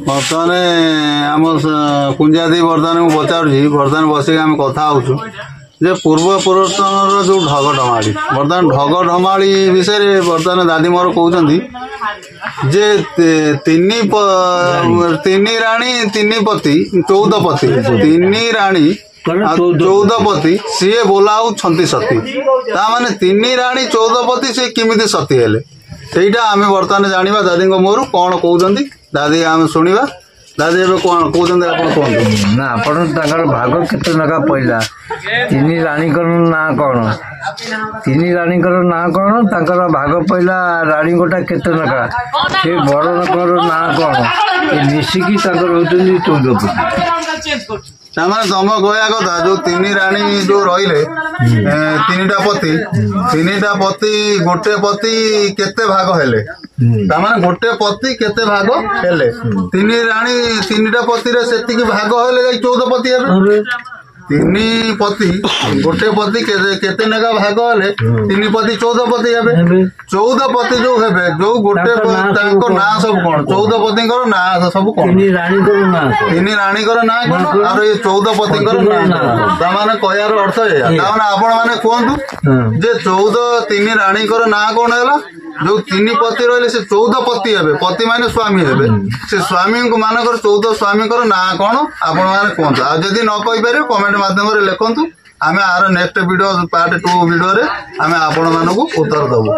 बर्तमान आम कुंजादी बर्तमान मुझे पचारूँ बर्तमान बसिक आम कथा होचु जे पूर्व पूर्वतन जो ढग ढमाड़ी बर्तमान ढग ढमाड़ी विषय बर्तमान दादी मोर कहते जे तीन राणी 3 पति 14 पति 3 राणी 14 पति सी बोलाऊ सती ताने 3 राणी 14 पति सी किमिति सती हेले ସେଇଟା ଆମେ ବର୍ତ୍ତମାନ ଜାଣିବା ଦାଦୀଙ୍କ ମୁହଁରୁ କଣ କହୁଛନ୍ତି ଦାଦୀ ଆମେ ଶୁଣିବା ଦାଦୀ ଏବେ କଣ କହୁଛନ୍ତି ଆପଣ କୁହନ୍ତୁ ନା ଆପଣ ତାଙ୍କର ଭାଗ କେତେ ଟଙ୍କା ପଇଲା 3 ରାଣୀଙ୍କର ନାଁ କଣ 3 ରାଣୀଙ୍କର ନାଁ କଣ ତାଙ୍କର ଭାଗ ପଇଲା ରାଣୀ ଗୋଟା କେତେ ଟଙ୍କା ସେ ବଡ଼ଙ୍କର ନାଁ କଣ ଏ ମିଶିକି ତାଙ୍କର ହଉଛନ୍ତି 14 ପତି ତାମାନେ ତମ କହିବା କଥା ଯୋଉ 3 ରାଣୀ ଯୋଉ ରହିଲେ 3ଟା ପତି 3ଟା ପତି ଗୋଟେ ପତି କେତେ ଭାଗ ହେଲେ ତାମାନେ ଗୋଟେ ପତି କେତେ ଭାଗ ହେଲେ 3 ରାଣୀ 3ଟା ପତିରେ ସେତିକି ଭାଗ ହେଲେ ଯାଇ 14 ପତି ହେବେ 3 ପତି ଗୋଟେ ପତି କେତେ ନେଖା ଭାଗ ହେଲେ 3 ପତି 14 ପତି ହେବେ 14 ପତି ଯୋଉ ହେବେ ଯୋଉ ଗୋଟେ ତାଙ୍କ ନାଁ ସବୁ କଣ 14 ପତିଙ୍କର ନାଁ ସବୁ କଣ 3 ରାଣୀଙ୍କର ନାଁ କଣ ଆଉ ଏ 14 ପତିଙ୍କର ନାଁ ତାମାନେ କହିବାର ଅର୍ଥ ଏଇଆ ତାମାନେ ଆପଣ ମାନେ କୁହନ୍ତୁ ଯେ 3 ରାଣୀଙ୍କର ନାଁ କଣ ହେଲା जो 3 पति रही से 14 पति हे पति माने स्वामी हे से स्वामी मानकर 14 स्वामी ना कौन आपण मैंने कहतु आदि न कहीपर कमेंट मध्यम लिखु आम आर नेक्स्ट वीडियो पार्ट 2 वीडियो रे आम आपण मानक उत्तर दबू।